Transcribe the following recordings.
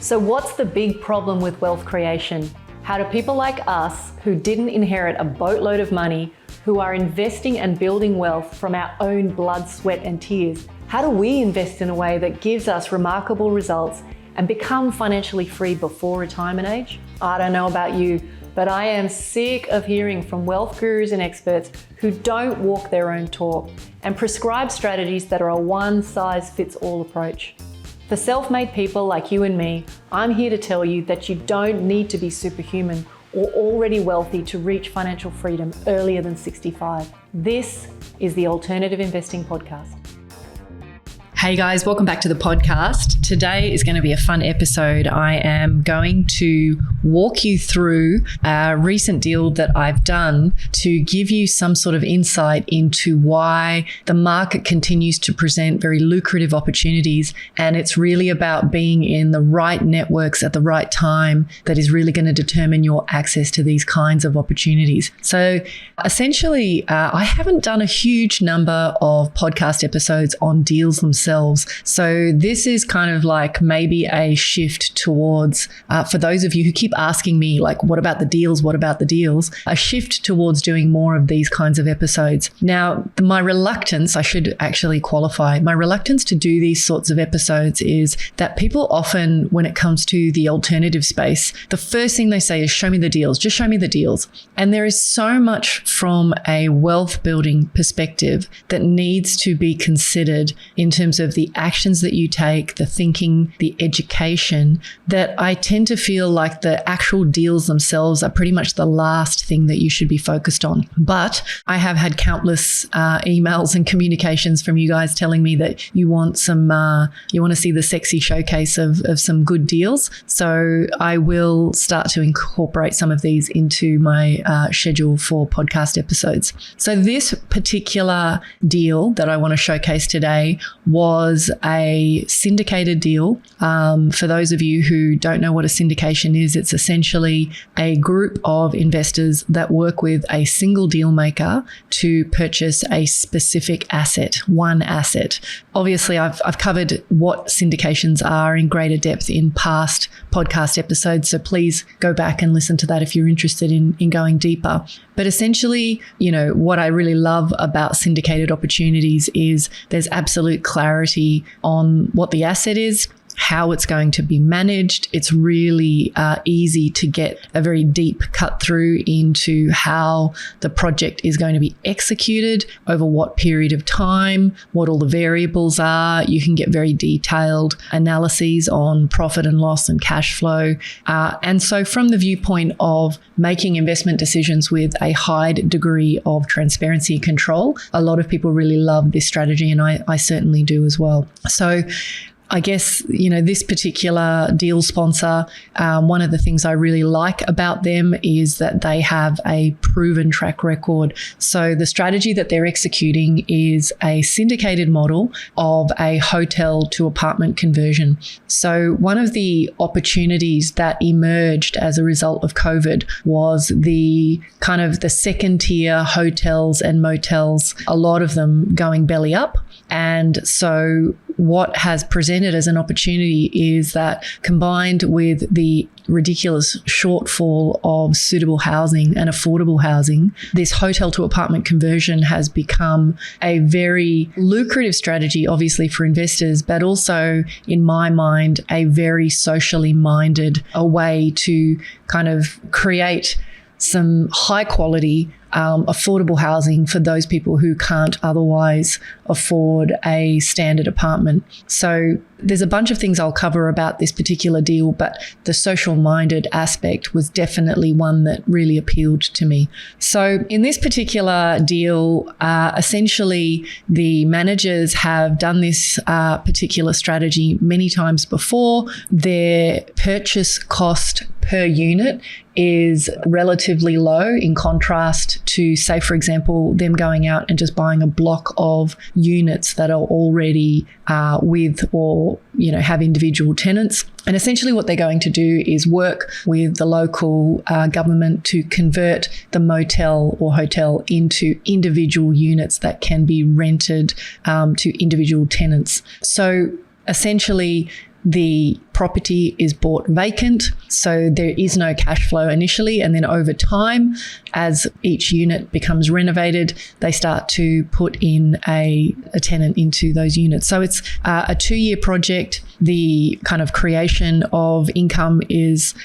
So what's the big problem with wealth creation? How do people like us, who didn't inherit a boatload of money, who are investing and building wealth from our own blood, sweat and tears, how do we invest in a way that gives us remarkable results and become financially free before retirement age? I don't know about you, but I am sick of hearing from wealth gurus and experts who don't walk their own talk and prescribe strategies that are a one-size-fits-all approach. For self-made people like you and me, I'm here to tell you that you don't need to be superhuman or already wealthy to reach financial freedom earlier than 65. This is the Alternative Investing Podcast. Hey guys, welcome back to the podcast. Today is going to be a fun episode. I am going to walk you through a recent deal that I've done to give you some sort of insight into why the market continues to present very lucrative opportunities. And it's really about being in the right networks at the right time that is really going to determine your access to these kinds of opportunities. So essentially, I haven't done a huge number of podcast episodes on deals themselves. So this is kind of like maybe a shift towards, for those of you who keep asking me, like, what about the deals? What about the deals? A shift towards doing more of these kinds of episodes. Now, my reluctance, I should actually qualify, my reluctance to do these sorts of episodes is that people often, when it comes to the alternative space, the first thing they say is, show me the deals, just show me the deals. And there is so much from a wealth building perspective that needs to be considered in terms of the actions that you take, the thinking, the education, that I tend to feel like the actual deals themselves are pretty much the last thing that you should be focused on. But I have had countless emails and communications from you guys telling me that you want some, you want to see the sexy showcase of some good deals. So I will start to incorporate some of these into my schedule for podcast episodes. So this particular deal that I want to showcase today was a syndicated deal. For those of you who don't know what a syndication is, it's essentially a group of investors that work with a single deal maker to purchase a specific asset, one asset. Obviously, I've covered what syndications are in greater depth in past podcast episodes, so please go back and listen to that if you're interested in going deeper. But essentially, you know, what I really love about syndicated opportunities is there's absolute clarity on what the asset is, how it's going to be managed. It's really easy to get a very deep cut through into how the project is going to be executed, over what period of time, what all the variables are. You can get very detailed analyses on profit and loss and cash flow. And so from the viewpoint of making investment decisions with a high degree of transparency and control, a lot of people really love this strategy, and I certainly do as well. So I guess, you know, this particular deal sponsor, one of the things I really like about them is that they have a proven track record. So the strategy that they're executing is a syndicated model of a hotel to apartment conversion. So one of the opportunities that emerged as a result of COVID was the kind of the second tier hotels and motels, a lot of them going belly up. And so what has presented as an opportunity is that, combined with the ridiculous shortfall of suitable housing and affordable housing, this hotel to apartment conversion has become a very lucrative strategy, obviously for investors, but also, in my mind, a very socially minded way to kind of create some high quality affordable housing for those people who can't otherwise afford a standard apartment. So there's a bunch of things I'll cover about this particular deal, but the social minded aspect was definitely one that really appealed to me. So in this particular deal, essentially the managers have done this particular strategy many times before. Their purchase cost per unit is relatively low in contrast to, say, for example, them going out and just buying a block of units that are already with or, you know, have individual tenants. And essentially what they're going to do is work with the local government to convert the motel or hotel into individual units that can be rented to individual tenants. So essentially the property is bought vacant, so there is no cash flow initially, and then over time, as each unit becomes renovated, they start to put in a tenant into those units. So it's a 2-year project. The kind of creation of income is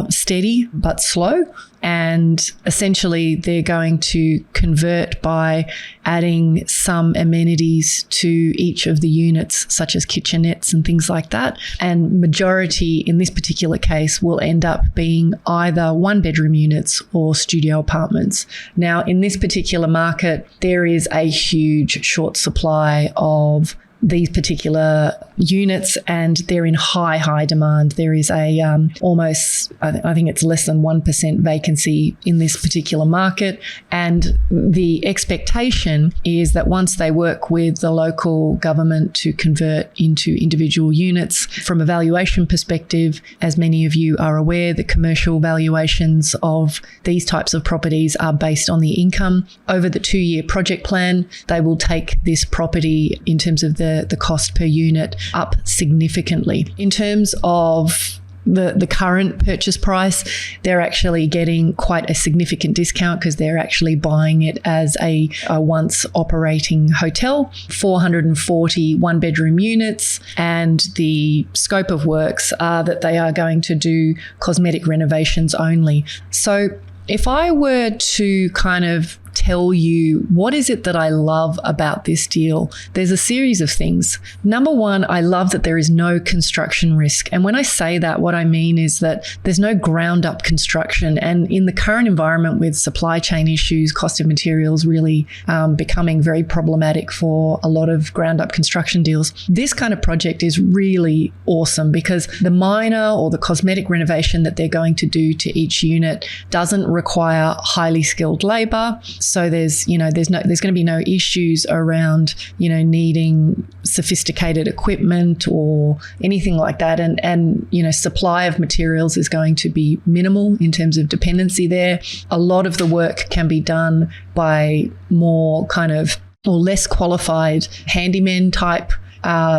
steady but slow. And essentially, they're going to convert by adding some amenities to each of the units, such as kitchenettes and things like that. And majority in this particular case will end up being either 1-bedroom units or studio apartments. Now, in this particular market, there is a huge short supply of these particular units, and they're in high demand. There is a almost, I think it's less than 1% vacancy in this particular market. And the expectation is that once they work with the local government to convert into individual units, from a valuation perspective, as many of you are aware, the commercial valuations of these types of properties are based on the income. Over the 2-year project plan, they will take this property in terms of the cost per unit up significantly. In terms of the current purchase price, they're actually getting quite a significant discount because they're actually buying it as a once operating hotel, 440 1-bedroom units, and the scope of works are that they are going to do cosmetic renovations only. So if I were to kind of tell you what is it that I love about this deal, there's a series of things. Number one, I love that there is no construction risk. And when I say that, what I mean is that there's no ground up construction. And in the current environment with supply chain issues, cost of materials really becoming very problematic for a lot of ground up construction deals, this kind of project is really awesome because the minor or the cosmetic renovation that they're going to do to each unit doesn't require highly skilled labor. So there's going to be no issues around, needing sophisticated equipment or anything like that. And supply of materials is going to be minimal in terms of dependency there. A lot of the work can be done by more kind of or less qualified handyman type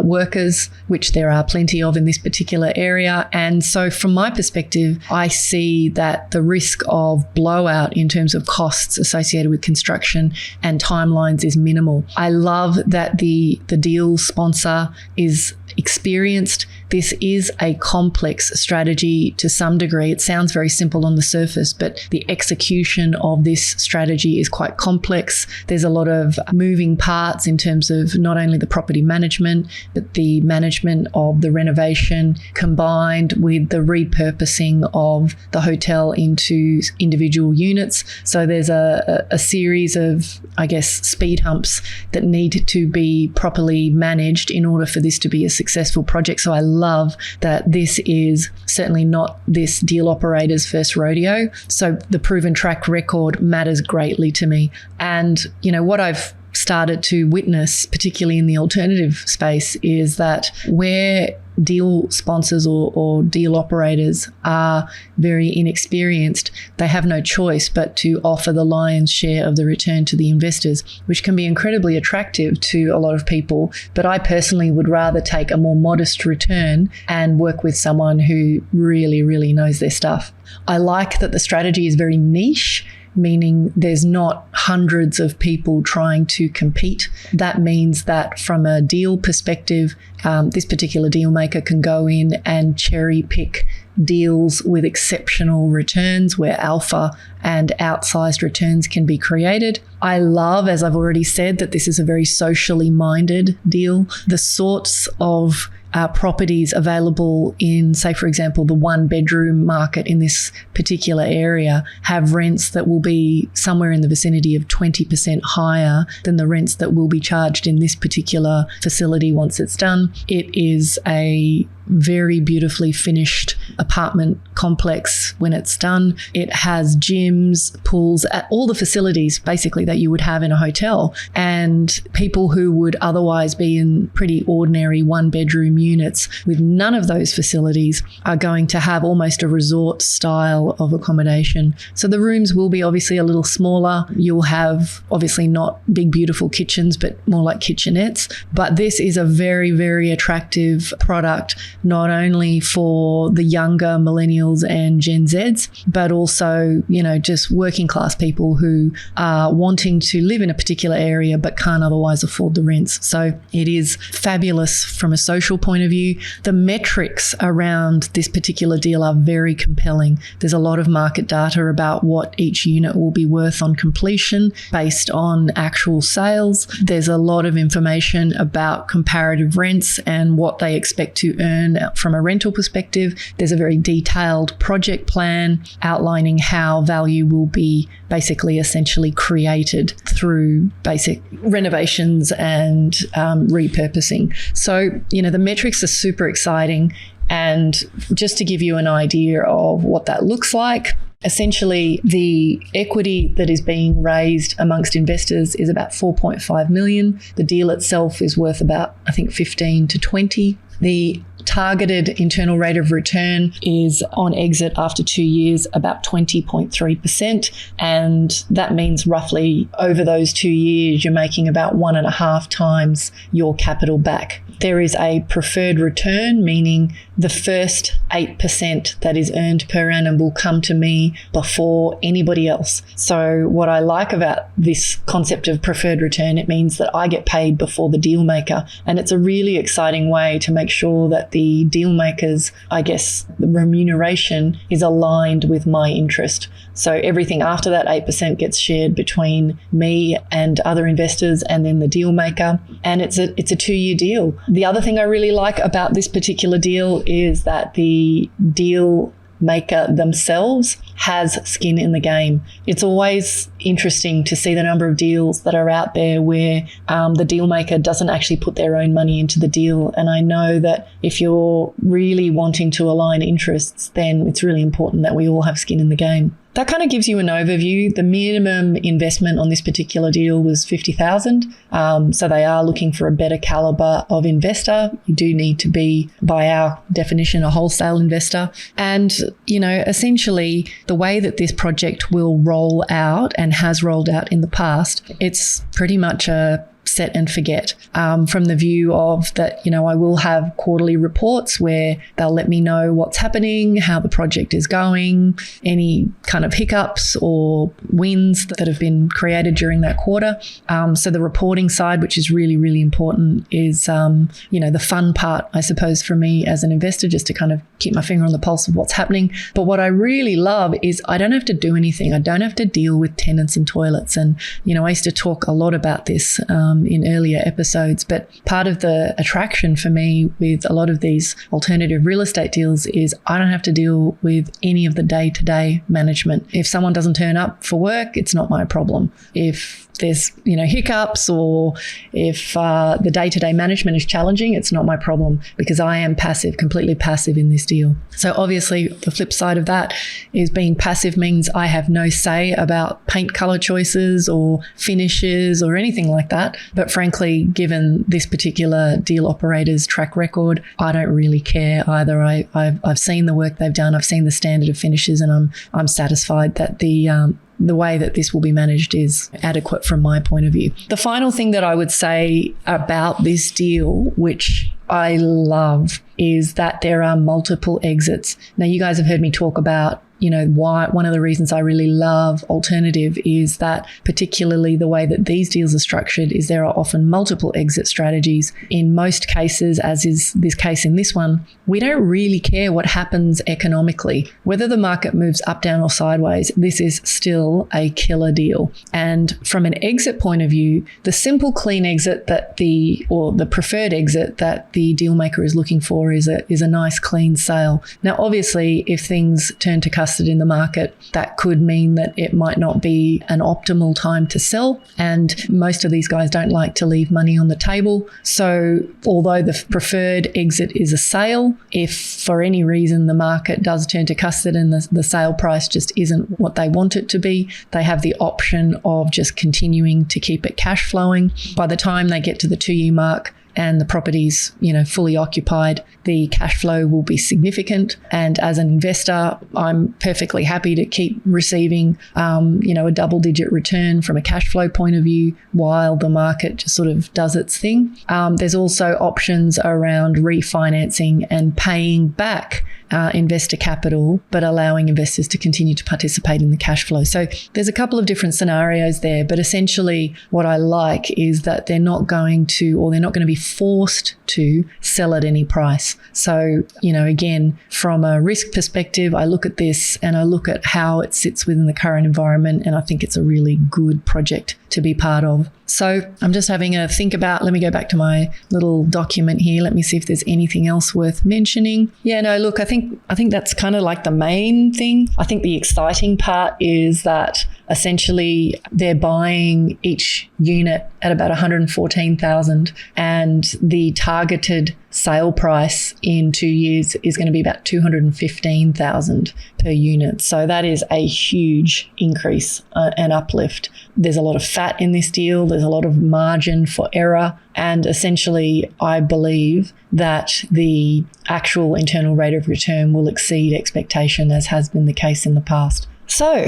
workers, which there are plenty of in this particular area. And so from my perspective, I see that the risk of blowout in terms of costs associated with construction and timelines is minimal. I love that the deal sponsor is experienced. This is a complex strategy to some degree. It sounds very simple on the surface, but the execution of this strategy is quite complex. There's a lot of moving parts in terms of not only the property management, but the management of the renovation combined with the repurposing of the hotel into individual units. So there's a series of, speed humps that need to be properly managed in order for this to be a successful project. So I love that this is certainly not this deal operator's first rodeo. So the proven track record matters greatly to me. And, what I've started to witness, particularly in the alternative space, is that where deal sponsors or deal operators are very inexperienced, they have no choice but to offer the lion's share of the return to the investors, which can be incredibly attractive to a lot of people. But I personally would rather take a more modest return and work with someone who really, really knows their stuff. I like that the strategy is very niche, meaning there's not hundreds of people trying to compete. That means that from a deal perspective, this particular deal maker can go in and cherry pick deals with exceptional returns where alpha and outsized returns can be created. I love, as I've already said, that this is a very socially minded deal. The sorts of properties available in, say, for example, the 1-bedroom market in this particular area have rents that will be somewhere in the vicinity of 20% higher than the rents that will be charged in this particular facility once it's done. It is a very beautifully finished apartment complex when it's done. It has gyms, pools, all the facilities basically that you would have in a hotel. And people who would otherwise be in pretty ordinary one-bedroom units with none of those facilities are going to have almost a resort style of accommodation. So the rooms will be obviously a little smaller. You'll have obviously not big, beautiful kitchens, but more like kitchenettes. But this is a very, very attractive product, not only for the younger millennials and Gen Zs, but also, just working class people who are wanting to live in a particular area but can't otherwise afford the rents. So it is fabulous from a social point of view. The metrics around this particular deal are very compelling. There's a lot of market data about what each unit will be worth on completion based on actual sales. There's a lot of information about comparative rents and what they expect to earn from a rental perspective. There's a very detailed project plan outlining how value will be basically essentially created through basic renovations and repurposing. So, the metrics are super exciting. And just to give you an idea of what that looks like, essentially the equity that is being raised amongst investors is about 4.5 million. The deal itself is worth about, I think, 15 to 20. The targeted internal rate of return is on exit after 2 years about 20.3%. And that means roughly over those 2 years, you're making about 1.5 times your capital back. There is a preferred return, meaning the first 8% that is earned per annum will come to me before anybody else. So what I like about this concept of preferred return, it means that I get paid before the deal maker. And it's a really exciting way to make sure that the deal maker's, the remuneration is aligned with my interest. So everything after that 8% gets shared between me and other investors and then the deal maker. And it's a 2-year deal. The other thing I really like about this particular deal is that the deal maker themselves has skin in the game. It's always interesting to see the number of deals that are out there where the deal maker doesn't actually put their own money into the deal. And I know that if you're really wanting to align interests, then it's really important that we all have skin in the game. That kind of gives you an overview. The minimum investment on this particular deal was $50,000. So they are looking for a better caliber of investor. You do need to be, by our definition, a wholesale investor. And, essentially the way that this project will roll out and has rolled out in the past, it's pretty much a set and forget, from the view of that, I will have quarterly reports where they'll let me know what's happening, how the project is going, any kind of hiccups or wins that have been created during that quarter. So the reporting side, which is really, really important, is, the fun part, I suppose, for me as an investor, just to kind of keep my finger on the pulse of what's happening. But what I really love is I don't have to do anything. I don't have to deal with tenants and toilets. And, I used to talk a lot about this in earlier episodes, but part of the attraction for me with a lot of these alternative real estate deals is I don't have to deal with any of the day-to-day management. If someone doesn't turn up for work, it's not my problem. If there's hiccups or if the day-to-day management is challenging, it's not my problem because I am passive, completely passive in this deal. So obviously the flip side of that is being passive means I have no say about paint color choices or finishes or anything like that. But frankly, given this particular deal operator's track record, I don't really care either. I've seen the work they've done. I've seen the standard of finishes, and I'm satisfied that the way that this will be managed is adequate from my point of view. The final thing that I would say about this deal, which I love, is that there are multiple exits. Now, you guys have heard me talk about why one of the reasons I really love alternative is that particularly the way that these deals are structured is there are often multiple exit strategies. In most cases, as is this case in this one, we don't really care what happens economically. Whether the market moves up, down or sideways, this is still a killer deal. And from an exit point of view, the simple clean exit or the preferred exit that the deal maker is looking for is a nice clean sale. Now, obviously, if things turn to custard in the market, that could mean that it might not be an optimal time to sell. And most of these guys don't like to leave money on the table. So although the preferred exit is a sale, if for any reason the market does turn to custard and the sale price just isn't what they want it to be, they have the option of just continuing to keep it cash flowing. By the time they get to the 2-year mark and the property's, fully occupied, the cash flow will be significant. And as an investor, I'm perfectly happy to keep receiving, a double-digit return from a cash flow point of view while the market just sort of does its thing. There's also options around refinancing and paying back investor capital, but allowing investors to continue to participate in the cash flow. So there's a couple of different scenarios there, but essentially what I like is that they're not going to be forced to sell at any price. So, again, from a risk perspective, I look at this and I look at how it sits within the current environment, and I think it's a really good project to be part of. So I'm just having a think about, let me go back to my little document here. Let me see if there's anything else worth mentioning. Yeah, no, look, I think that's kind of like the main thing. I think the exciting part is that essentially they're buying each unit at about 114,000, and the targeted sale price in 2 years is going to be about 215,000 per unit. So that is a huge increase and uplift. There's a lot of fat in this deal. There's a lot of margin for error. And essentially, I believe that the actual internal rate of return will exceed expectation, as has been the case in the past. So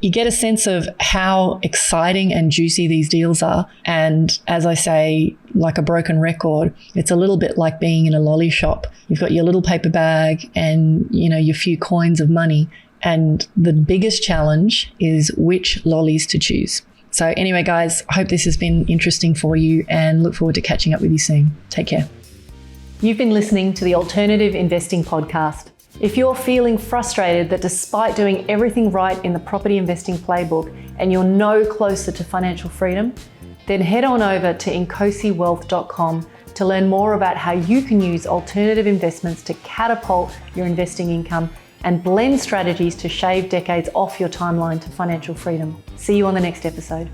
you get a sense of how exciting and juicy these deals are. And as I say, like a broken record, it's a little bit like being in a lolly shop. You've got your little paper bag and, your few coins of money. And the biggest challenge is which lollies to choose. So anyway, guys, I hope this has been interesting for you and look forward to catching up with you soon. Take care. You've been listening to the Alternative Investing Podcast. If you're feeling frustrated that despite doing everything right in the property investing playbook and you're no closer to financial freedom, then head on over to incosiwealth.com to learn more about how you can use alternative investments to catapult your investing income and blend strategies to shave decades off your timeline to financial freedom. See you on the next episode.